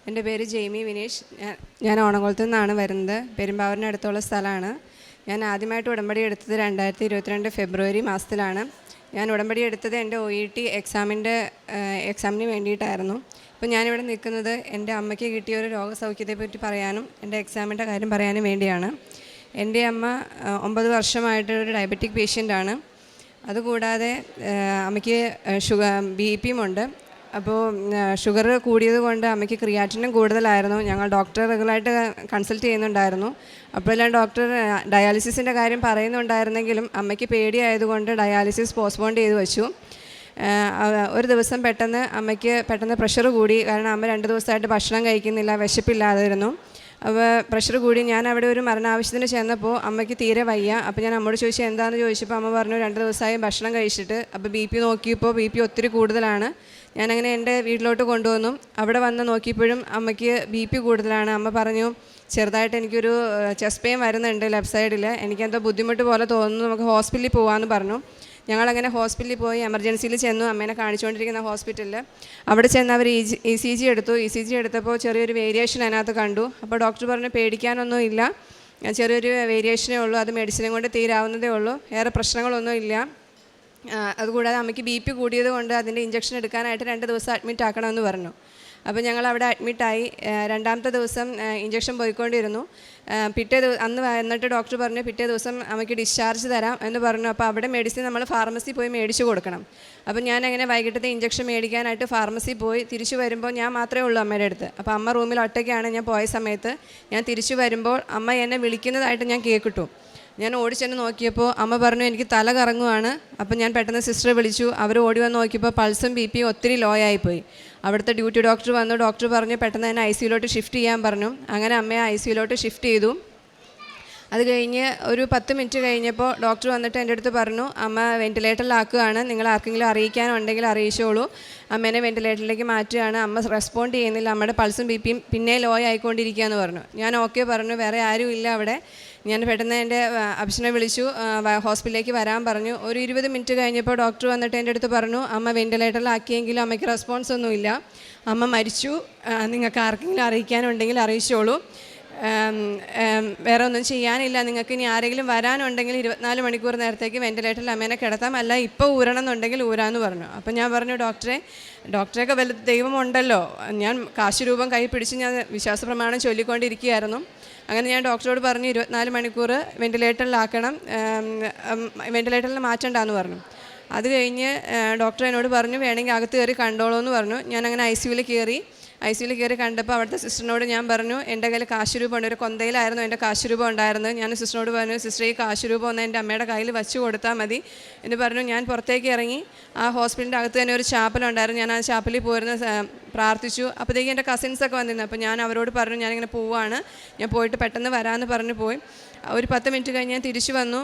എൻ്റെ പേര് ജെയ്മി വിനീഷ്. ഞാൻ ഓണംകുളത്തു നിന്നാണ് വരുന്നത്. പെരുമ്പാവൂരിന് അടുത്തുള്ള സ്ഥലമാണ്. ഞാൻ ആദ്യമായിട്ട് ഉടമ്പടി എടുത്തത് 2022 ഫെബ്രുവരി മാസത്തിലാണ്. ഞാൻ ഉടമ്പടി എടുത്തത് എൻ്റെ OET എക്സാമിന് വേണ്ടിയിട്ടായിരുന്നു. ഇപ്പോൾ ഞാനിവിടെ നിൽക്കുന്നത് എൻ്റെ അമ്മയ്ക്ക് കിട്ടിയ ഒരു രോഗസൗഖ്യത്തെപ്പറ്റി പറയാനും എൻ്റെ എക്സാമിൻ്റെ കാര്യം പറയാനും വേണ്ടിയാണ്. എൻ്റെ അമ്മ 9 വർഷമായിട്ട് ഒരു ഡയബറ്റിക് പേഷ്യൻ്റാണ്. അതുകൂടാതെ അമ്മയ്ക്ക് BP ഉണ്ട്. അപ്പോൾ ഷുഗർ കൂടിയത് കൊണ്ട് അമ്മയ്ക്ക് ക്രിയാറ്റിനും കൂടുതലായിരുന്നു. ഞങ്ങൾ ഡോക്ടറെ റെഗുലറായിട്ട് കൺസൾട്ട് ചെയ്യുന്നുണ്ടായിരുന്നു. അപ്പോഴെല്ലാം ഡോക്ടർ ഡയാലിസിസിൻ്റെ കാര്യം പറയുന്നുണ്ടായിരുന്നെങ്കിലും അമ്മയ്ക്ക് പേടിയായതുകൊണ്ട് ഡയാലിസിസ് പോസ്റ്റ്പോൺ ചെയ്ത് വെച്ചു. ഒരു ദിവസം അമ്മയ്ക്ക് പെട്ടെന്ന് പ്രഷർ കൂടി. കാരണം അമ്മ 2 ദിവസമായിട്ട് ഭക്ഷണം കഴിക്കുന്നില്ല, വിശപ്പില്ലാതിരുന്നു. അപ്പോൾ പ്രഷർ കൂടി. ഞാൻ അവിടെ ഒരു മരണാവശ്യത്തിന് ചെന്നപ്പോൾ അമ്മയ്ക്ക് തീരെ വയ്യ. അപ്പോൾ ഞാൻ അമ്മയോട് ചോദിച്ചു എന്താണെന്ന് ചോദിച്ചപ്പോൾ അമ്മ പറഞ്ഞു 2 ദിവസമായി ഭക്ഷണം കഴിച്ചിട്ട്. അപ്പോൾ BP നോക്കിയപ്പോൾ BP ഒത്തിരി കൂടുതലാണ്. ഞാനങ്ങനെ എൻ്റെ വീട്ടിലോട്ട് കൊണ്ടുവന്നു. അവിടെ വന്ന് നോക്കിയപ്പോഴും അമ്മയ്ക്ക് BP കൂടുതലാണ്. അമ്മ പറഞ്ഞു ചെറുതായിട്ട് എനിക്കൊരു ചെസ്റ്റ് പെയിൻ വരുന്നുണ്ട് ലെഫ്റ്റ് സൈഡിൽ, എനിക്കെന്തോ ബുദ്ധിമുട്ട് പോലെ തോന്നുന്നു, നമുക്ക് ഹോസ്പിറ്റലിൽ പോകാമെന്ന് പറഞ്ഞു. ഞങ്ങളങ്ങനെ ഹോസ്പിറ്റലിൽ പോയി എമർജൻസിയിൽ ചെന്നു. അമ്മേനെ കാണിച്ചുകൊണ്ടിരിക്കുന്ന ഹോസ്പിറ്റലിൽ അവിടെ ചെന്ന് അവർ ECG എടുത്തു. ECG എടുത്തപ്പോൾ ചെറിയൊരു വേരിയേഷൻ അതിനകത്ത് കണ്ടു. അപ്പോൾ ഡോക്ടർ പറഞ്ഞു പേടിക്കാനൊന്നും ഇല്ല, ചെറിയൊരു വേരിയേഷനേ ഉള്ളൂ, അത് മെഡിസിനും കൊണ്ട് തീരാവുന്നതേ ഉള്ളൂ, വേറെ പ്രശ്നങ്ങളൊന്നും ഇല്ല. അതുകൂടാതെ അമ്മയ്ക്ക് BP കൂടിയത് കൊണ്ട് അതിൻ്റെ ഇഞ്ചക്ഷൻ എടുക്കാനായിട്ട് 2 ദിവസം അഡ്മിറ്റ് ആക്കണമെന്ന് പറഞ്ഞു. അപ്പോൾ ഞങ്ങൾ അവിടെ അഡ്മിറ്റായി. 2ാമത്തെ ദിവസം ഇഞ്ചക്ഷൻ പോയിക്കൊണ്ടിരുന്നു. അന്ന് വന്നിട്ട് ഡോക്ടർ പറഞ്ഞു പിറ്റേ ദിവസം അമ്മയ്ക്ക് ഡിസ്ചാർജ് തരാം എന്ന് പറഞ്ഞു. അപ്പോൾ അവിടെ മെഡിസിൻ നമ്മൾ ഫാർമസി പോയി മേടിച്ച് കൊടുക്കണം. അപ്പോൾ ഞാൻ അങ്ങനെ വൈകിട്ടത്തെ ഇഞ്ചക്ഷൻ മേടിക്കാനായിട്ട് ഫാർമസി പോയി. തിരിച്ചു വരുമ്പോൾ ഞാൻ മാത്രമേ ഉള്ളൂ അമ്മയുടെ അടുത്ത്. അപ്പോൾ അമ്മ റൂമിൽ ഒറ്റയ്ക്കാണ്. ഞാൻ പോയ സമയത്ത് ഞാൻ തിരിച്ചു വരുമ്പോൾ അമ്മ എന്നെ വിളിക്കുന്നതായിട്ട് ഞാൻ കേൾക്കിട്ടു. ഞാൻ ഓടിച്ചെന്ന് നോക്കിയപ്പോൾ അമ്മ പറഞ്ഞു എനിക്ക് തല കറങ്ങുവാണ്. അപ്പോൾ ഞാൻ പെട്ടെന്ന് സിസ്റ്ററെ വിളിച്ചു. അവർ ഓടി വന്ന് നോക്കിയപ്പോൾ പൾസും BPയും ഒത്തിരി ലോ ആയിപ്പോയി. അവിടുത്തെ ഡ്യൂട്ടി ഡോക്ടർ വന്നു. ഡോക്ടർ പറഞ്ഞു പെട്ടെന്ന് തന്നെ ICUലോട്ട് ഷിഫ്റ്റ് ചെയ്യാൻ പറഞ്ഞു. അങ്ങനെ അമ്മയെ ICUലോട്ട് ഷിഫ്റ്റ് ചെയ്തു. അത് കഴിഞ്ഞ് ഒരു 10 മിനിറ്റ് കഴിഞ്ഞപ്പോൾ ഡോക്ടർ വന്നിട്ട് എൻ്റെ അടുത്ത് പറഞ്ഞു അമ്മ വെൻറ്റിലേറ്ററിലാക്കുകയാണ്, നിങ്ങൾ ആർക്കെങ്കിലും അറിയിക്കാനുണ്ടെങ്കിൽ അറിയിച്ചോളൂ, അമ്മേനെ വെൻറ്റിലേറ്ററിലേക്ക് മാറ്റുകയാണ്, അമ്മ റെസ്പോണ്ട് ചെയ്യുന്നില്ല, അമ്മയുടെ പൾസും BPയും പിന്നെ ലോ ആയിക്കൊണ്ടിരിക്കുകയെന്ന് പറഞ്ഞു. ഞാൻ ഓക്കെ പറഞ്ഞു, വേറെ ആരും ഇല്ല അവിടെ. ഞാൻ പെട്ടെന്ന് എൻ്റെ അഭിഷനെ വിളിച്ചു, ഹോസ്പിറ്റലിലേക്ക് വരാൻ പറഞ്ഞു. ഒരു 20 മിനിറ്റ് കഴിഞ്ഞപ്പോൾ ഡോക്ടർ വന്നിട്ട് എൻ്റെ അടുത്ത് പറഞ്ഞു അമ്മ വെൻറ്റിലേറ്ററിലാക്കിയെങ്കിലും അമ്മയ്ക്ക് റെസ്പോൺസ് ഒന്നുമില്ല, അമ്മ മരിച്ചു, നിങ്ങൾക്ക് ആർക്കെങ്കിലും അറിയിക്കാനുണ്ടെങ്കിൽ അറിയിച്ചോളൂ, വേറെ ഒന്നും ചെയ്യാനില്ല, നിങ്ങൾക്ക് ഇനി ആരെങ്കിലും വരാനുണ്ടെങ്കിൽ 24 മണിക്കൂർ നേരത്തേക്ക് വെൻറ്റിലേറ്ററിൽ അമ്മേനെ കിടത്താം, അല്ല ഇപ്പോൾ ഊരണം എന്നുണ്ടെങ്കിൽ ഊരാന്ന് പറഞ്ഞു. അപ്പം ഞാൻ പറഞ്ഞു ഡോക്ടറെയൊക്കെ വല്ല ദൈവമുണ്ടല്ലോ. ഞാൻ കാശ് രൂപം കൈ പിടിച്ച് ഞാൻ വിശ്വാസ പ്രമാണം ചൊല്ലിക്കൊണ്ടിരിക്കുകയായിരുന്നു. അങ്ങനെ ഞാൻ ഡോക്ടറോട് പറഞ്ഞു 24 മണിക്കൂർ വെൻറ്റിലേറ്ററിലാക്കണം, വെൻറ്റിലേറ്ററിൽ മാറ്റണ്ടെന്ന് പറഞ്ഞു. അത് കഴിഞ്ഞ് ഡോക്ടർ എന്നോട് പറഞ്ഞു വേണമെങ്കിൽ അകത്ത് കയറി കണ്ടോളൂ എന്ന് പറഞ്ഞു. ഞാനങ്ങനെ ICUവിൽ കയറി കണ്ടപ്പോൾ അവിടുത്തെ സിസ്റ്ററിനോട് ഞാൻ പറഞ്ഞു എൻ്റെ കയ്യിൽ കാശ് രൂപ ഉണ്ട്, ഒരു കൊന്തയിലായിരുന്നു എൻ്റെ കാശ് രൂപ ഉണ്ടായിരുന്നത്. ഞാൻ സിസ്റ്ററിനോട് പറഞ്ഞു സിസ്റ്റർ ഈ കാശ് രൂപ ഒന്ന് എൻ്റെ അമ്മയുടെ കയ്യിൽ വെച്ച് കൊടുത്താൽ മതി എന്ന് പറഞ്ഞു. ഞാൻ പുറത്തേക്ക് ഇറങ്ങി. ആ ഹോസ്പിറ്റലിൻ്റെ അകത്ത് തന്നെ ഒരു ചാപ്പലുണ്ടായിരുന്നു. ഞാൻ ആ ചാപ്പലിൽ പോയിരുന്ന് പ്രാർത്ഥിച്ചു. അപ്പോഴത്തേക്കും എൻ്റെ കസിൻസൊക്കെ വന്നിരുന്നു. അപ്പോൾ ഞാൻ അവരോട് പറഞ്ഞു ഞാനിങ്ങനെ പോവുകയാണ്, ഞാൻ പോയിട്ട് പെട്ടെന്ന് വരാമെന്ന് പറഞ്ഞു പോയി. ഒരു 10 മിനിറ്റ് കഴിഞ്ഞ് ഞാൻ തിരിച്ചു വന്നു.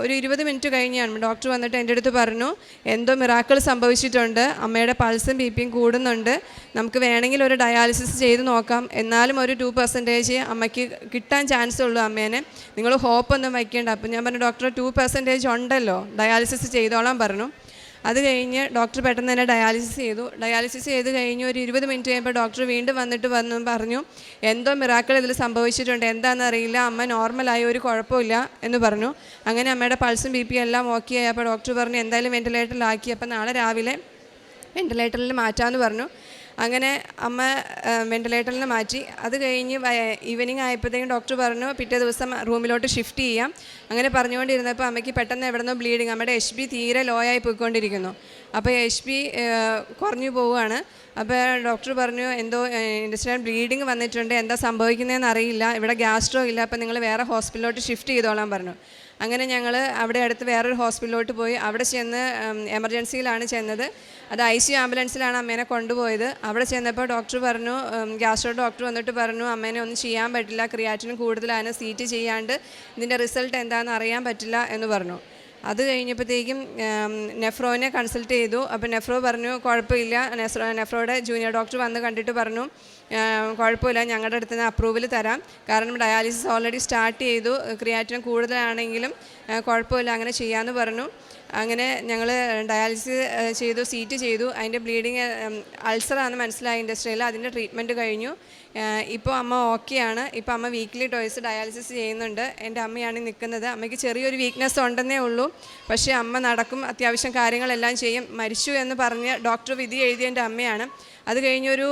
ഒരു 20 മിനിറ്റ് കഴിഞ്ഞാണ് ഡോക്ടർ വന്നിട്ട് എൻ്റെ അടുത്ത് പറഞ്ഞു എന്തോ മിറാക്കിൾ സംഭവിച്ചിട്ടുണ്ട്, അമ്മയുടെ പൾസും BPയും കൂടുന്നുണ്ട്, നമുക്ക് വേണമെങ്കിൽ ഒരു ഡയാലിസിസ് ചെയ്ത് നോക്കാം, എന്നാലും ഒരു 2% അമ്മയ്ക്ക് കിട്ടാൻ ചാൻസ് ഉള്ളൂ അമ്മേനെ, നിങ്ങൾ ഹോപ്പൊന്നും വയ്ക്കേണ്ട. അപ്പം ഞാൻ പറഞ്ഞു ഡോക്ടർ 2% ഉണ്ടല്ലോ, ഡയാലിസിസ് ചെയ്തോളാൻ പറഞ്ഞു. അത് കഴിഞ്ഞ് ഡോക്ടർ പെട്ടെന്ന് തന്നെ ഡയാലിസിസ് ചെയ്ത് കഴിഞ്ഞ് ഒരു 20 മിനിറ്റ് കഴിയുമ്പോൾ ഡോക്ടർ വീണ്ടും വന്നിട്ട് പറഞ്ഞു എന്തോ മിറാക്കിൾ ഇതിൽ സംഭവിച്ചിട്ടുണ്ട്, എന്താണെന്നറിയില്ല, അമ്മ നോർമലായി, ഒരു കുഴപ്പമില്ല എന്ന് പറഞ്ഞു. അങ്ങനെ അമ്മയുടെ പൾസും BPയും എല്ലാം ഓക്കെ ആയി. അപ്പോൾ ഡോക്ടർ പറഞ്ഞു എന്തായാലും വെൻറ്റിലേറ്ററിലാക്കി, അപ്പോൾ നാളെ രാവിലെ വെൻറ്റിലേറ്ററിൽ മാറ്റാമെന്ന് പറഞ്ഞു. അങ്ങനെ അമ്മ വെൻറ്റിലേറ്ററിൽ മാറ്റി. അത് കഴിഞ്ഞ് ഈവനിങ് ആയപ്പോഴത്തേക്കും ഡോക്ടർ പറഞ്ഞു പിറ്റേ ദിവസം റൂമിലോട്ട് ഷിഫ്റ്റ് ചെയ്യാം. അങ്ങനെ പറഞ്ഞുകൊണ്ടിരുന്നപ്പോൾ അമ്മയ്ക്ക് പെട്ടെന്ന് എവിടെന്നോ ബ്ലീഡിങ്, അമ്മയുടെ HB തീരെ ലോ ആയി പോയിക്കൊണ്ടിരിക്കുന്നു. അപ്പോൾ HB കുറഞ്ഞു പോവുകയാണ്. അപ്പോൾ ഡോക്ടർ പറഞ്ഞു എന്തോ ഇൻഡസ്ട്രിയൽ ബ്ലീഡിങ് വന്നിട്ടുണ്ട്, എന്താ സംഭവിക്കുന്നതെന്ന് അറിയില്ല, ഇവിടെ ഗ്യാസ്ട്രോ ഇല്ല, അപ്പോൾ നിങ്ങൾ വേറെ ഹോസ്പിറ്റലിലോട്ട് ഷിഫ്റ്റ് ചെയ്തോളാൻ പറഞ്ഞു. അങ്ങനെ ഞങ്ങൾ അവിടെ അടുത്ത് വേറൊരു ഹോസ്പിറ്റലിലോട്ട് പോയി. അവിടെ ചെന്ന് എമർജൻസിയിലാണ് ചെന്നത്. അത് ICU ആംബുലൻസിലാണ് അമ്മേനെ കൊണ്ടുപോയത്. അവിടെ ചെന്നപ്പോൾ ഡോക്ടർ പറഞ്ഞു, ഗ്യാസ്ട്രോ ഡോക്ടർ വന്നിട്ട് പറഞ്ഞു അമ്മേനെ ഒന്നും ചെയ്യാൻ പറ്റില്ല, ക്രിയാറ്റിനും കൂടുതലാണ്, CT ചെയ്യാണ്ട് ഇതിൻ്റെ റിസൾട്ട് എന്താണെന്ന് അറിയാൻ പറ്റില്ല എന്ന് പറഞ്ഞു. അത് കഴിഞ്ഞപ്പോഴത്തേക്കും നെഫ്രോനെ കൺസൾട്ട് ചെയ്തു. അപ്പോൾ നെഫ്രോ പറഞ്ഞു കുഴപ്പമില്ല. നെഫ്രോയുടെ ജൂനിയർ ഡോക്ടർ വന്ന് കണ്ടിട്ട് പറഞ്ഞു കുഴപ്പമില്ല, ഞങ്ങളുടെ അടുത്ത് നിന്ന് അപ്രൂവൽ തരാം, കാരണം ഡയാലിസിസ് ഓൾറെഡി സ്റ്റാർട്ട് ചെയ്തു, ക്രിയാറ്റിൻ കൂടുതലാണെങ്കിലും കുഴപ്പമില്ല, അങ്ങനെ ചെയ്യാമെന്ന് പറഞ്ഞു. അങ്ങനെ ഞങ്ങൾ ഡയാലിസിസ് ചെയ്തു, CT ചെയ്തു. അതിൻ്റെ ബ്ലീഡിങ് അൾസറാണെന്ന് മനസ്സിലായി ഇൻഡസ്ട്രിയിൽ. അതിൻ്റെ ട്രീറ്റ്മെൻറ്റ് കഴിഞ്ഞു. ഇപ്പോൾ അമ്മ ഓക്കെയാണ്. ഇപ്പോൾ അമ്മ വീക്ക്ലി ടോയ്സ് ഡയാലിസിസ് ചെയ്യുന്നുണ്ട്. എൻ്റെ അമ്മയാണ് നിൽക്കുന്നത്. അമ്മയ്ക്ക് ചെറിയൊരു വീക്ക്നെസ് ഉണ്ടെന്നേ ഉള്ളൂ, പക്ഷേ അമ്മ നടക്കും, അത്യാവശ്യം കാര്യങ്ങളെല്ലാം ചെയ്യും. മരിച്ചു എന്ന് പറഞ്ഞ് ഡോക്ടർ വിധി എഴുതിയ എൻ്റെ അമ്മയാണ്. അത് കഴിഞ്ഞൊരു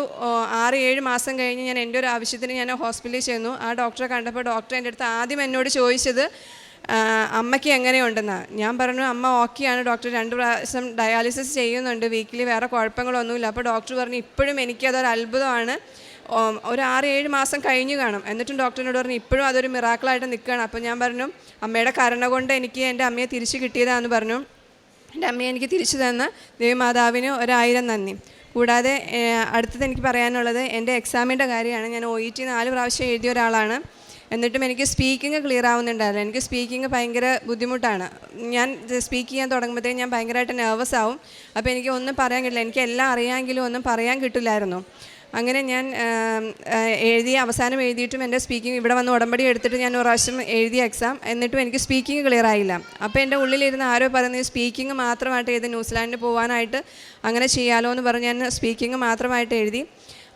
6-7 മാസം കഴിഞ്ഞ് ഞാൻ എൻ്റെ ഒരു ആവശ്യത്തിന് ഞാൻ ഹോസ്പിറ്റലിൽ ചെന്നു. ആ ഡോക്ടറെ കണ്ടപ്പോൾ ഡോക്ടർ എൻ്റെ അടുത്ത് ആദ്യം എന്നോട് ചോദിച്ചത് അമ്മയ്ക്ക് എങ്ങനെയുണ്ടെന്നാണ്. ഞാൻ പറഞ്ഞു അമ്മ ഓക്കെയാണ് ഡോക്ടർ, 2 പ്രാവശ്യം ഡയാലിസിസ് ചെയ്യുന്നുണ്ട്, വീക്കിലി വേറെ കുഴപ്പങ്ങളൊന്നുമില്ല. അപ്പോൾ ഡോക്ടർ പറഞ്ഞു ഇപ്പോഴും എനിക്കതൊരു അത്ഭുതമാണ്, ഒരു 6-7 മാസം കഴിഞ്ഞു കാണും, എന്നിട്ടും ഡോക്ടറിനോട് പറഞ്ഞു ഇപ്പോഴും അതൊരു മിറാക്കിളായിട്ട് നിൽക്കുകയാണ്. അപ്പോൾ ഞാൻ പറഞ്ഞു അമ്മയുടെ കരുണ കൊണ്ട് എനിക്ക് എൻ്റെ അമ്മയെ തിരിച്ചു കിട്ടിയതാണെന്ന് പറഞ്ഞു. എൻ്റെ അമ്മയെ എനിക്ക് തിരിച്ചു തന്ന ദേവമാതാവിന് 1000 നന്ദി. കൂടാതെ അടുത്തത് എനിക്ക് പറയാനുള്ളത് എൻ്റെ എക്സാമിൻ്റെ കാര്യമാണ്. ഞാൻ OET 4 പ്രാവശ്യം എഴുതിയ ഒരാളാണ്. എന്നിട്ടും എനിക്ക് സ്പീക്കിംഗ് ക്ലിയർ ആവുന്നുണ്ടായിരുന്നു. എനിക്ക് സ്പീക്കിംഗ് ഭയങ്കര ബുദ്ധിമുട്ടാണ്. ഞാൻ സ്പീക്ക് ചെയ്യാൻ തുടങ്ങുമ്പോഴത്തേക്കും ഞാൻ ഭയങ്കരമായിട്ട് നെർവസ് ആവും. അപ്പോൾ എനിക്ക് ഒന്നും പറയാൻ കിട്ടില്ല, എനിക്ക് എല്ലാം അറിയാമെങ്കിലും ഒന്നും പറയാൻ കിട്ടില്ലായിരുന്നു. അങ്ങനെ ഞാൻ അവസാനം എഴുതിയിട്ടും എൻ്റെ സ്പീക്കിംഗ് ഇവിടെ വന്ന് ഉടമ്പടി എടുത്തിട്ട് ഞാൻ 1 പ്രാവശ്യം എഴുതിയ എക്സാം, എന്നിട്ടും എനിക്ക് സ്പീക്കിംഗ് ക്ലിയർ ആയില്ല. അപ്പോൾ എൻ്റെ ഉള്ളിലിരുന്ന് ആരോ പറയുന്നത് സ്പീക്കിംഗ് മാത്രമായിട്ട് എഴുതി, ന്യൂസിലാൻഡിൽ പോകാനായിട്ട് അങ്ങനെ ചെയ്യാമല്ലോ എന്ന് പറഞ്ഞ് ഞാൻ സ്പീക്കിംഗ് മാത്രമായിട്ട് എഴുതി.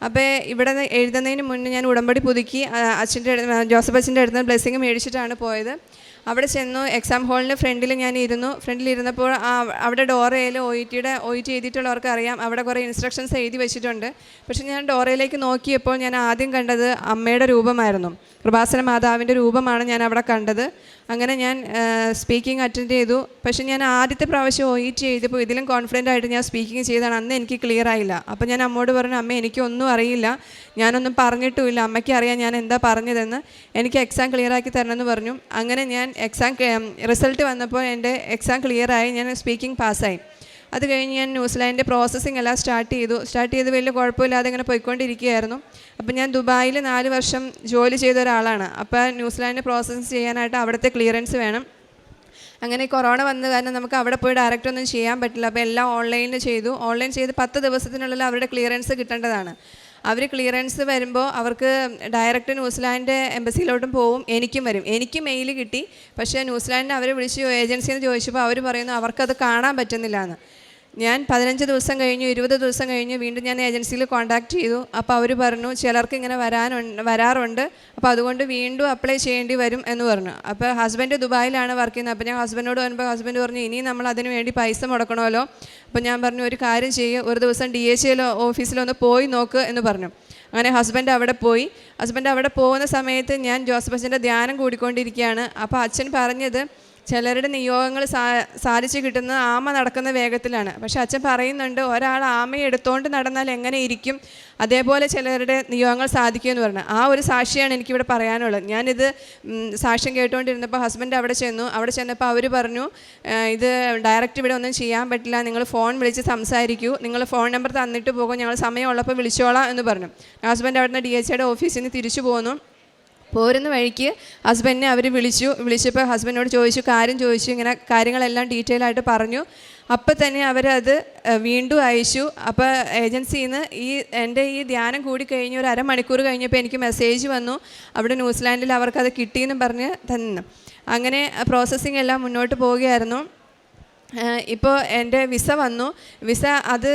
അപ്പോൾ ഇവിടെ എഴുതുന്നതിന് മുന്നേ ഞാൻ ഉടമ്പടി പുതുക്കി ജോസഫ് അച്ഛൻ്റെ അടുത്ത് ബ്ലെസ്സിങ് മേടിച്ചിട്ടാണ് പോയത്. അവിടെ ചെന്നു എക്സാം ഹാളിന് ഫ്രണ്ടിൽ ഞാൻ ഫ്രണ്ടിലിരുന്നപ്പോൾ അവിടെ ഡോറയിൽ OET എഴുതിയിട്ടുള്ളവർക്ക് അറിയാം, അവിടെ കുറേ ഇൻസ്ട്രക്ഷൻസ് എഴുതി വെച്ചിട്ടുണ്ട്. പക്ഷേ ഞാൻ ഡോറയിലേക്ക് നോക്കിയപ്പോൾ ഞാൻ ആദ്യം കണ്ടത് അമ്മയുടെ രൂപമായിരുന്നു, കൃപാസന മാതാവിൻ്റെ രൂപമാണ് ഞാൻ അവിടെ കണ്ടത്. അങ്ങനെ ഞാൻ സ്പീക്കിംഗ് അറ്റൻഡ് ചെയ്തു. പക്ഷേ ഞാൻ ആദ്യത്തെ പ്രാവശ്യം OET എഴുതിയപ്പോൾ ഇതിലും കോൺഫിഡൻ്റ് ആയിട്ട് ഞാൻ സ്പീക്കിംഗ് ചെയ്തതാണ്. അന്ന് എനിക്ക് ക്ലിയർ ആയില്ല. അപ്പോൾ ഞാൻ അമ്മയോട് പറഞ്ഞു അമ്മ എനിക്കൊന്നും അറിയില്ല, ഞാനൊന്നും പറഞ്ഞിട്ടുമില്ല, അമ്മയ്ക്ക് അറിയാം ഞാൻ എന്താ പറഞ്ഞതെന്ന്, എനിക്ക് എക്സാം ക്ലിയർ ആക്കി തരണമെന്ന് പറഞ്ഞു. അങ്ങനെ ഞാൻ റിസൾട്ട് വന്നപ്പോൾ എൻ്റെ എക്സാം ക്ലിയറായി, ഞാൻ സ്പീക്കിംഗ് പാസ്സായി. അത് കഴിഞ്ഞ് ഞാൻ ന്യൂസിലാൻഡിൻ്റെ പ്രോസസ്സിംഗ് എല്ലാം സ്റ്റാർട്ട് ചെയ്ത് വലിയ കുഴപ്പമില്ലാതെ ഇങ്ങനെ പോയിക്കൊണ്ടിരിക്കുകയായിരുന്നു. അപ്പോൾ ഞാൻ ദുബായിൽ 4 വർഷം ജോലി ചെയ്ത ഒരാളാണ്. അപ്പോൾ ന്യൂസിലാൻഡിൻ്റെ പ്രോസസ്സിംഗ് ചെയ്യാനായിട്ട് അവിടുത്തെ ക്ലിയറൻസ് വേണം. അങ്ങനെ കൊറോണ വന്ന കാരണം നമുക്ക് അവിടെ പോയി ഡയറക്റ്റ് ഒന്നും ചെയ്യാൻ പറ്റില്ല. അപ്പോൾ എല്ലാം ഓൺലൈൻ ചെയ്ത് 10 ദിവസത്തിനുള്ളിൽ അവരുടെ ക്ലിയറൻസ് കിട്ടേണ്ടതാണ്. അവർ ക്ലിയറൻസ് വരുമ്പോൾ അവർക്ക് ഡയറക്റ്റ് ന്യൂസിലാൻഡ് എംബസിയിലോട്ടും പോവും, എനിക്കും വരും. എനിക്ക് മെയിൽ കിട്ടി, പക്ഷേ ന്യൂസിലാൻഡിന് അവർ വിളിച്ച് ഏജൻസിയിൽ നിന്ന് ചോദിച്ചപ്പോൾ അവർ പറയുന്നു അവർക്കത് കാണാൻ പറ്റുന്നില്ല എന്ന്. ഞാൻ 15 ദിവസം കഴിഞ്ഞു, 20 ദിവസം കഴിഞ്ഞു, വീണ്ടും ഞാൻ ഏജൻസിയിൽ കോൺടാക്റ്റ് ചെയ്തു. അപ്പോൾ അവർ പറഞ്ഞു ചിലർക്ക് ഇങ്ങനെ വരാറുണ്ട്, അപ്പോൾ അതുകൊണ്ട് വീണ്ടും അപ്ലൈ ചെയ്യേണ്ടി വരും എന്ന് പറഞ്ഞു. അപ്പോൾ ഹസ്ബൻഡ് ദുബായിലാണ് വർക്ക് ചെയ്യുന്നത്. അപ്പോൾ ഞാൻ ഹസ്ബൻഡോട് പറയുമ്പോൾ ഹസ്ബൻഡ് പറഞ്ഞു ഇനി നമ്മൾ അതിന് വേണ്ടി പൈസ മുടക്കണമല്ലോ. അപ്പോൾ ഞാൻ പറഞ്ഞു ഒരു കാര്യം ചെയ്യുക, ഒരു ദിവസം DHL ഓഫീസിലൊന്ന് പോയി നോക്ക് എന്ന് പറഞ്ഞു. അങ്ങനെ ഹസ്ബൻഡ് അവിടെ പോയി. അവിടെ പോകുന്ന സമയത്ത് ഞാൻ ജോസഫ് അച്ഛൻ്റെ ധ്യാനം കൂടിക്കൊണ്ടിരിക്കുകയാണ്. അപ്പോൾ അച്ഛൻ പറഞ്ഞത് ചിലരുടെ നിയോഗങ്ങൾ സാധിച്ചു കിട്ടുന്നത് ആമ നടക്കുന്ന വേഗത്തിലാണ്. പക്ഷെ അച്ഛൻ പറയുന്നുണ്ട് ഒരാൾ ആമയെ എടുത്തുകൊണ്ട് നടന്നാൽ എങ്ങനെ ഇരിക്കും, അതേപോലെ ചിലരുടെ നിയോഗങ്ങൾ സാധിക്കുമെന്ന് പറഞ്ഞു. ആ ഒരു സാക്ഷിയാണ് എനിക്കിവിടെ പറയാനുള്ളത്. ഞാനിത് സാക്ഷ്യം കേട്ടുകൊണ്ടിരുന്നപ്പോൾ ഹസ്ബൻഡ് അവിടെ ചെന്നപ്പോൾ അവർ പറഞ്ഞു ഇത് ഡയറക്റ്റ് ഇവിടെ ഒന്നും ചെയ്യാൻ പറ്റില്ല, നിങ്ങൾ ഫോൺ വിളിച്ച് സംസാരിക്കൂ, നിങ്ങൾ ഫോൺ നമ്പർ തന്നിട്ട് പോകും, ഞങ്ങൾ സമയമുള്ളപ്പോൾ വിളിച്ചോളാം എന്ന് പറഞ്ഞു. ഹസ്ബൻഡ് അവിടുന്ന് DHയുടെ ഓഫീസിൽ നിന്ന് തിരിച്ചു പോന്നു. പോരുന്ന വഴിക്ക് ഹസ്ബൻഡിനെ അവർ വിളിച്ചപ്പോൾ ഹസ്ബൻഡിനോട് കാര്യം ചോദിച്ചു, ഇങ്ങനെ കാര്യങ്ങളെല്ലാം ഡീറ്റെയിൽ ആയിട്ട് പറഞ്ഞു. അപ്പോൾ തന്നെ അവരത് വീണ്ടും അയച്ചു. അപ്പോൾ ഏജൻസിയിൽ നിന്ന് എൻ്റെ ഈ ധ്യാനം കൂടി കഴിഞ്ഞ് ഒരു അരമണിക്കൂർ കഴിഞ്ഞപ്പോൾ എനിക്ക് മെസ്സേജ് വന്നു, അവിടെ ന്യൂസിലാൻഡിൽ അവർക്കത് കിട്ടിയെന്ന് പറഞ്ഞ് തന്നു. അങ്ങനെ പ്രോസസ്സിങ് എല്ലാം മുന്നോട്ട് പോവുകയായിരുന്നു. ഇപ്പോൾ എൻ്റെ വിസ വന്നു. അത്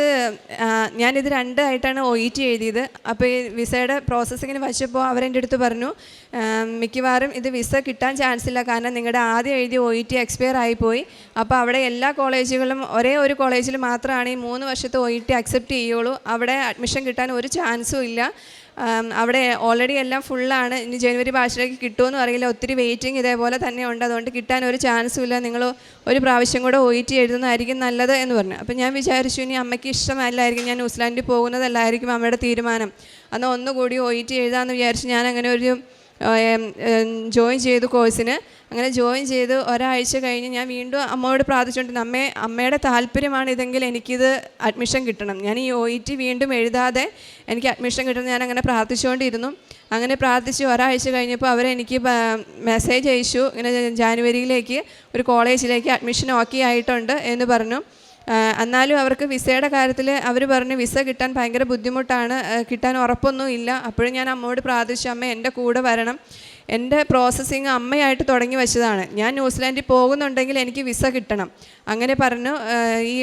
ഞാനിത് 2 ആയിട്ടാണ് OET എഴുതിയത്. അപ്പോൾ ഈ വിസയുടെ പ്രോസസ്സിങ്ങിന് വച്ചപ്പോൾ അവരെൻ്റെ അടുത്ത് പറഞ്ഞു മിക്കവാറും ഇത് വിസ കിട്ടാൻ ചാൻസ് ഇല്ല, കാരണം നിങ്ങളുടെ ആദ്യം എഴുതിയ OET എക്സ്പയർ ആയിപ്പോയി. അപ്പോൾ അവിടെ എല്ലാ കോളേജുകളും ഒരേ ഒരു കോളേജിൽ മാത്രമാണ് ഈ 3 വർഷത്തെ OET അക്സെപ്റ്റ് ചെയ്യുള്ളൂ, അവിടെ അഡ്മിഷൻ കിട്ടാൻ ഒരു ചാൻസും ഇല്ല. അവിടെ ഓൾറെഡി എല്ലാം ഫുള്ളാണ്, ഇനി ജനുവരി ബാച്ചിലേക്ക് കിട്ടുമെന്നും അറിയില്ല, ഒത്തിരി വെയിറ്റിംഗ് ഇതേപോലെ തന്നെ ഉണ്ട്, അതുകൊണ്ട് കിട്ടാൻ ഒരു ചാൻസും ഇല്ല, നിങ്ങൾ ഒരു പ്രാവശ്യം കൂടെ OET എഴുതുന്നതായിരിക്കും നല്ലത് എന്ന് പറഞ്ഞു. അപ്പോൾ ഞാൻ വിചാരിച്ചു ഇനി അമ്മയ്ക്ക് ഇഷ്ടമല്ലായിരിക്കും, ഞാൻ ന്യൂസിലാൻഡിൽ പോകുന്നതല്ലായിരിക്കും അമ്മയുടെ തീരുമാനം, എന്നാൽ ഒന്നുകൂടി OET എഴുതാമെന്ന് വിചാരിച്ച് ഞാൻ അങ്ങനെ ഒരു ജോയിൻ ചെയ്തു കോഴ്സിന്. അങ്ങനെ ജോയിൻ ചെയ്ത് ഒരാഴ്ച കഴിഞ്ഞ് ഞാൻ വീണ്ടും അമ്മയോട് പ്രാർത്ഥിച്ചുകൊണ്ടിരുന്നു, അമ്മയുടെ താല്പര്യമാണ് ഇതെങ്കിൽ എനിക്കിത് അഡ്മിഷൻ കിട്ടണം, ഞാൻ ഈ OET വീണ്ടും എഴുതാതെ എനിക്ക് അഡ്മിഷൻ കിട്ടണം, ഞാൻ അങ്ങനെ പ്രാർത്ഥിച്ചുകൊണ്ടിരുന്നു. അങ്ങനെ പ്രാർത്ഥിച്ച് ഒരാഴ്ച കഴിഞ്ഞപ്പോൾ അവരെനിക്ക് മെസ്സേജ് അയച്ചു, ഇങ്ങനെ ജാനുവരിയിലേക്ക് ഒരു കോളേജിലേക്ക് അഡ്മിഷൻ ഓക്കെ ആയിട്ടുണ്ട് എന്ന് പറഞ്ഞു. എന്നാലും അവർക്ക് വിസയുടെ കാര്യത്തിൽ അവർ പറഞ്ഞു വിസ കിട്ടാൻ ഭയങ്കര ബുദ്ധിമുട്ടാണ്, കിട്ടാൻ ഉറപ്പൊന്നും ഇല്ല. അപ്പോഴും ഞാൻ അമ്മയോട് പ്രാർത്ഥിച്ചു, അമ്മ എൻ്റെ കൂടെ വരണം. എൻ്റെ പ്രോസസ്സിങ് അമ്മയായിട്ട് തുടങ്ങി വെച്ചതാണ്. ഞാൻ ന്യൂസിലാൻഡിൽ പോകുന്നുണ്ടെങ്കിൽ എനിക്ക് വിസ കിട്ടണം. അങ്ങനെ പറഞ്ഞു. ഈ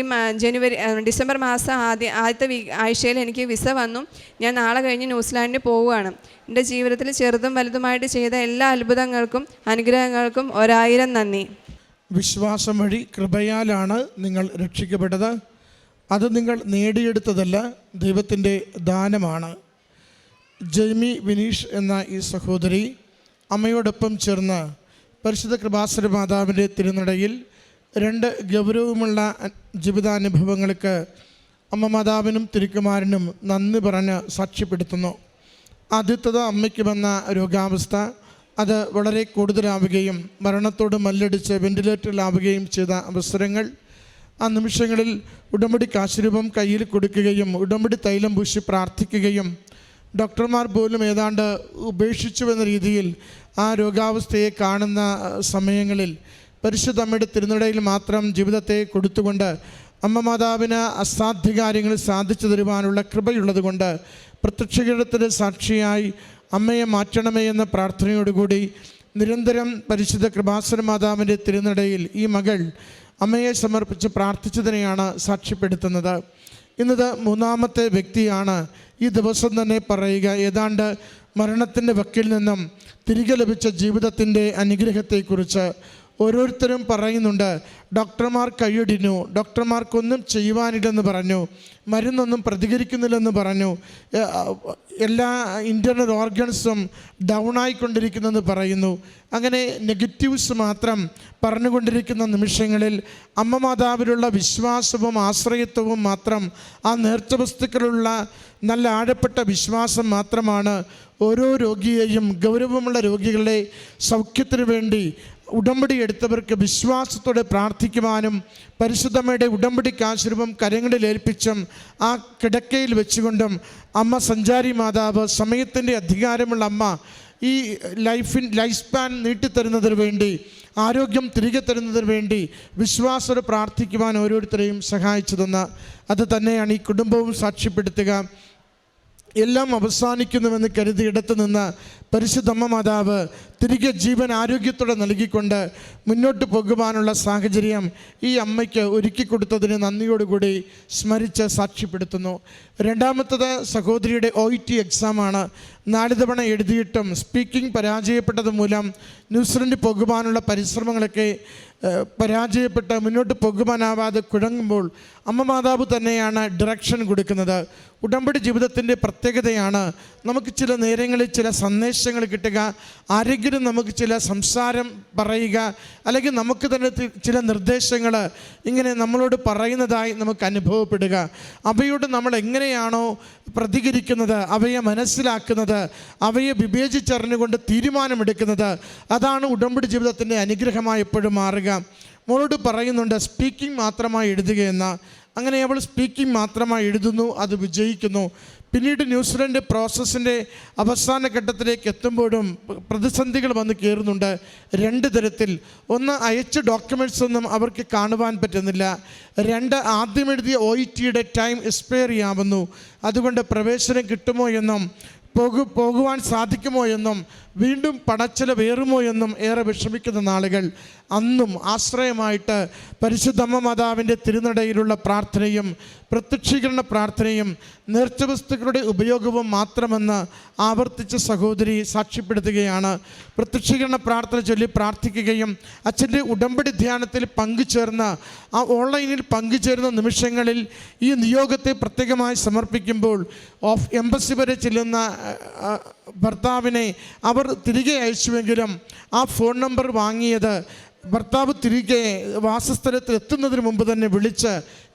ഡിസംബർ മാസം ആദ്യത്തെ ആഴ്ചയിൽ എനിക്ക് വിസ വന്നു. ഞാൻ നാളെ കഴിഞ്ഞ് ന്യൂസിലാൻഡിൽ പോവുകയാണ്. എൻ്റെ ജീവിതത്തിൽ ചെറുതും വലുതുമായിട്ട് ചെയ്ത എല്ലാ അത്ഭുതങ്ങൾക്കും അനുഗ്രഹങ്ങൾക്കും 1000 നന്ദി. വിശ്വാസം വഴി കൃപയാലാണ് നിങ്ങൾ രക്ഷിക്കപ്പെട്ടത്. അത് നിങ്ങൾ നേടിയെടുത്തതല്ല, ദൈവത്തിൻ്റെ ദാനമാണ്. ജെയ്മി വിനീഷ് എന്ന ഈ സഹോദരി അമ്മയോടൊപ്പം ചേർന്ന് പരിശുദ്ധ കൃപാസന മാതാവിൻ്റെ തിരുനടയിൽ 2 ഗൗരവമുള്ള ജീവിതാനുഭവങ്ങൾക്ക് അമ്മ മാതാവിനും തിരുക്കുമാരനും നന്ദി പറഞ്ഞ് സാക്ഷ്യപ്പെടുത്തുന്നു. ആദ്യത്തത് അമ്മയ്ക്ക് വന്ന രോഗാവസ്ഥ അത് വളരെ കൂടുതലാവുകയും മരണത്തോട് മല്ലടിച്ച് വെന്റിലേറ്ററിലാവുകയും ചെയ്ത അവസരങ്ങൾ. ആ നിമിഷങ്ങളിൽ ഉടമ്പടി കാശുരൂപം കയ്യിൽ കൊടുക്കുകയും ഉടമ്പടി തൈലം പൂശി പ്രാർത്ഥിക്കുകയും ഡോക്ടർമാർ പോലും ഏതാണ്ട് ഉപേക്ഷിച്ചുവെന്ന രീതിയിൽ ആ രോഗാവസ്ഥയെ കാണുന്ന സമയങ്ങളിൽ പരിശുദ്ധ അമ്മയുടെ തിരുനടയിൽ മാത്രം ജീവിതത്തെ കൊടുത്തുകൊണ്ട് അമ്മ മാതാവിന് അസാധ്യ കാര്യങ്ങൾ സാധിച്ചു തരുവാനുള്ള കൃപയുള്ളത് കൊണ്ട് പ്രത്യക്ഷീകരണത്തിൻ്റെ സാക്ഷിയായി അമ്മയെ മാറ്റണമേ എന്ന പ്രാർത്ഥനയോടുകൂടി നിരന്തരം പരിശുദ്ധ കൃപാസന മാതാവിൻ്റെ തിരുനടയിൽ ഈ മകൾ അമ്മയെ സമർപ്പിച്ച് പ്രാർത്ഥിച്ചതിനെയാണ് സാക്ഷ്യപ്പെടുത്തുന്നത്. ഇന്നത് 3ാമത്തെ വ്യക്തിയാണ് ഈ ദിവസം തന്നെ പറയുക. ഏതാണ്ട് മരണത്തിൻ്റെ വക്കിൽ നിന്നും തിരികെ ലഭിച്ച ജീവിതത്തിൻ്റെ അനുഗ്രഹത്തെക്കുറിച്ച് ഓരോരുത്തരും പറയുന്നുണ്ട്. ഡോക്ടർമാർ കൈയൊടിഞ്ഞു, ഡോക്ടർമാർക്കൊന്നും ചെയ്യുവാനില്ലെന്ന് പറഞ്ഞു, മരുന്നൊന്നും പ്രതികരിക്കുന്നില്ലെന്ന് പറഞ്ഞു, എല്ലാ ഇൻറ്റേർണൽ ഓർഗൻസും ഡൗൺ ആയിക്കൊണ്ടിരിക്കുന്നെന്ന് പറയുന്നു. അങ്ങനെ നെഗറ്റീവ്സ് മാത്രം പറഞ്ഞുകൊണ്ടിരിക്കുന്ന നിമിഷങ്ങളിൽ അമ്മ മാതാവിലുള്ള വിശ്വാസവും ആശ്രയത്വവും മാത്രം, ആ നേർച്ച വസ്തുക്കളുള്ള നല്ല ആഴപ്പെട്ട വിശ്വാസം മാത്രമാണ് ഓരോ രോഗിയെയും, ഗൗരവമുള്ള രോഗികളുടെ സൗഖ്യത്തിന് വേണ്ടി ഉടമ്പടി എടുത്തവർക്ക് വിശ്വാസത്തോടെ പ്രാർത്ഥിക്കുവാനും പരിശുദ്ധമ്മയുടെ ഉടമ്പടി കാശുരൂപം കരങ്ങളിൽ ഏൽപ്പിച്ചും ആ കിടക്കയിൽ വെച്ചുകൊണ്ടും അമ്മ സഞ്ചാരി മാതാവ്, സമയത്തിൻ്റെ അധികാരമുള്ള അമ്മ, ഈ ലൈഫ് സ്പാൻ നീട്ടിത്തരുന്നതിന് വേണ്ടി, ആരോഗ്യം തിരികെ തരുന്നതിന് വേണ്ടി വിശ്വാസത്തോടെ പ്രാർത്ഥിക്കുവാൻ ഓരോരുത്തരെയും സഹായിച്ചു തന്ന അത് തന്നെയാണ് ഈ കുടുംബവും സാക്ഷ്യപ്പെടുത്തുക. എല്ലാം അവസാനിക്കുന്നുവെന്ന് കരുതി ഇടത്തു നിന്ന് പരിശുദ്ധമ്മ മാതാവ് തിരികെ ജീവൻ ആരോഗ്യത്തോടെ നൽകിക്കൊണ്ട് മുന്നോട്ട് പോകുവാനുള്ള സാഹചര്യം ഈ അമ്മയ്ക്ക് ഒരുക്കി കൊടുത്തതിന് നന്ദിയോടുകൂടി സ്മരിച്ച് സാക്ഷ്യപ്പെടുത്തുന്നു. 2ാമത്തത് സഹോദരിയുടെ OET എക്സാമാണ്. 4 തവണ എഴുതിയിട്ടും സ്പീക്കിംഗ് പരാജയപ്പെട്ടത് മൂലം ന്യൂസിലൻഡിൽ പോകുവാനുള്ള പരിശ്രമങ്ങളൊക്കെ പരാജയപ്പെട്ട് മുന്നോട്ട് പോകുവാനാവാതെ കുഴങ്ങുമ്പോൾ അമ്മ മാതാവ് തന്നെയാണ് ഡിറക്ഷൻ കൊടുക്കുന്നത്. ഉടമ്പടി ജീവിതത്തിൻ്റെ പ്രത്യേകതയാണ് നമുക്ക് ചില നേരങ്ങളിൽ ചില സന്ദേശങ്ങൾ കിട്ടുക, ആരെങ്കിലും നമുക്ക് ചില സംസാരം പറയുക, അല്ലെങ്കിൽ നമുക്ക് തന്നെ ചില നിർദ്ദേശങ്ങൾ ഇങ്ങനെ നമ്മളോട് പറയുന്നതായി നമുക്ക് അനുഭവപ്പെടുക. അവയോട് നമ്മൾ എങ്ങനെയാണോ പ്രതികരിക്കുന്നത്, അവയെ മനസ്സിലാക്കുന്നത്, അവയെ വിവേചിച്ചറിഞ്ഞുകൊണ്ട് തീരുമാനമെടുക്കുന്നത്, അതാണ് ഉടമ്പടി ജീവിതത്തിൻ്റെ അനുഗ്രഹമായി എപ്പോഴും മാറുക. മോളോട് പറയുന്നുണ്ട് സ്പീക്കിംഗ് മാത്രമായി എഴുതുകയെന്ന. അങ്ങനെ അവൾ സ്പീക്കിംഗ് മാത്രമായി എഴുതുന്നു, അത് വിജയിക്കുന്നു. പിന്നീട് ന്യൂസിലൻഡ് പ്രോസസ്സിൻ്റെ അവസാന ഘട്ടത്തിലേക്ക് എത്തുമ്പോഴും പ്രതിസന്ധികൾ വന്ന് കയറുന്നുണ്ട്. 2 തരത്തിൽ. ഒന്ന്, അയച്ച ഡോക്യുമെൻറ്റ്സ് ഒന്നും അവർക്ക് കാണുവാൻ പറ്റുന്നില്ല. 2, ആദ്യം എഴുതിയ OETയുടെ ടൈം എക്സ്പയർ ചെയ്യാവുന്നു. അതുകൊണ്ട് പ്രവേശനം കിട്ടുമോ എന്നും പോകുവാൻ സാധിക്കുമോ എന്നും വീണ്ടും പണച്ചിലവേറുമോ എന്നും ഏറെ വിഷമിക്കുന്ന നാളുകൾ. അന്നും ആശ്രയമായിട്ട് പരിശുദ്ധമ്മ മാതാവിൻ്റെ തിരുനടയിലുള്ള പ്രാർത്ഥനയും പ്രത്യക്ഷീകരണ പ്രാർത്ഥനയും നേർച്ച വസ്തുക്കളുടെ ഉപയോഗവും മാത്രമെന്ന് ആവർത്തിച്ച സഹോദരി സാക്ഷ്യപ്പെടുത്തുകയാണ്. പ്രത്യക്ഷീകരണ പ്രാർത്ഥന ചൊല്ലി പ്രാർത്ഥിക്കുകയും അച്ഛൻ്റെ ഉടമ്പടി ധ്യാനത്തിൽ പങ്കുചേർന്ന് ആ ഓൺലൈനിൽ പങ്കുചേരുന്ന നിമിഷങ്ങളിൽ ഈ നിയോഗത്തെ പ്രത്യേകമായി സമർപ്പിക്കുമ്പോൾ എംബസി വരെ ചെല്ലുന്ന ഭർത്താവിനെ അവർ തിരികെ അയച്ചുവെങ്കിലും ആ ഫോൺ നമ്പർ വാങ്ങിയത് ഭർത്താവ് തിരികെ വാസസ്ഥലത്ത് എത്തുന്നതിന് മുമ്പ് തന്നെ വിളിച്ച്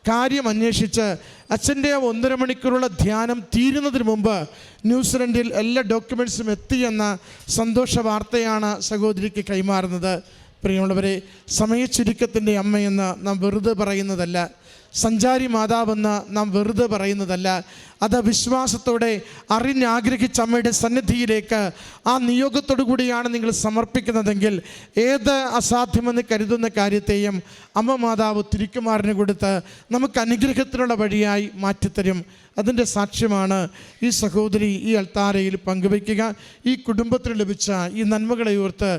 കാര്യം അന്വേഷിച്ച് അച്ഛൻ്റെ 1.5 മണിക്കൂറുള്ള ധ്യാനം തീരുന്നതിന് മുമ്പ് ന്യൂസിലൻഡിൽ എല്ലാ ഡോക്യുമെൻറ്റ്സും എത്തിയെന്ന സന്തോഷ വാർത്തയാണ് സഹോദരിക്ക് കൈമാറുന്നത്. പ്രിയമുള്ളവരെ, സമയച്ചുരുക്കത്തിൻ്റെ അമ്മയെന്ന് നാം വെറുതെ പറയുന്നതല്ല. സഞ്ചാരി മാതാവെന്ന് നാം വെറുതെ പറയുന്നതല്ല. അത് വിശ്വാസത്തോടെ അറിഞ്ഞാഗ്രഹിച്ച അമ്മയുടെ സന്നിധിയിലേക്ക് ആ നിയോഗത്തോടു കൂടിയാണ് നിങ്ങൾ സമർപ്പിക്കുന്നതെങ്കിൽ ഏത് അസാധ്യമെന്ന് കരുതുന്ന കാര്യത്തെയും അമ്മ മാതാവ് തിരുക്കുമാറിന് കൊടുത്ത് നമുക്ക് അനുഗ്രഹത്തിനുള്ള വഴിയായി മാറ്റിത്തരും. അതിൻ്റെ സാക്ഷ്യമാണ് ഈ സഹോദരി ഈ അൾത്താരയിൽ പങ്കുവയ്ക്കുക. ഈ കുടുംബത്തിന് ലഭിച്ച ഈ നന്മകളെ ഓർത്ത്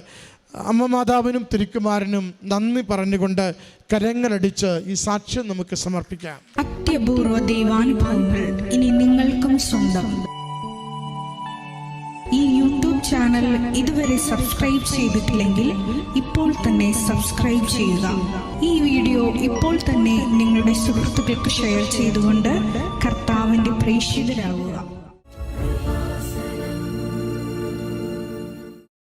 അമ്മ മാതാവിനും തിരുക്കുമാരനും നന്ദി പറഞ്ഞുകൊണ്ട് കരങ്ങളടിച്ച് ഈ സാക്ഷ്യം നമുക്ക് സമർപ്പിക്കാം. അത്യപൂർവ ദൈവാനുഭവങ്ങൾ ഇനി നിങ്ങൾക്കും സ്വന്തം. ഈ യൂട്യൂബ് ചാനൽ ഇതുവരെ സബ്സ്ക്രൈബ് ചെയ്തിട്ടില്ലെങ്കിൽ ഇപ്പോൾ തന്നെ സബ്സ്ക്രൈബ് ചെയ്യുക. ഈ വീഡിയോ ഇപ്പോൾ തന്നെ നിങ്ങളുടെ സുഹൃത്തുക്കൾക്ക് ഷെയർ ചെയ്തുകൊണ്ട് കർത്താവിൻ്റെ പ്രേക്ഷിതരാകുക.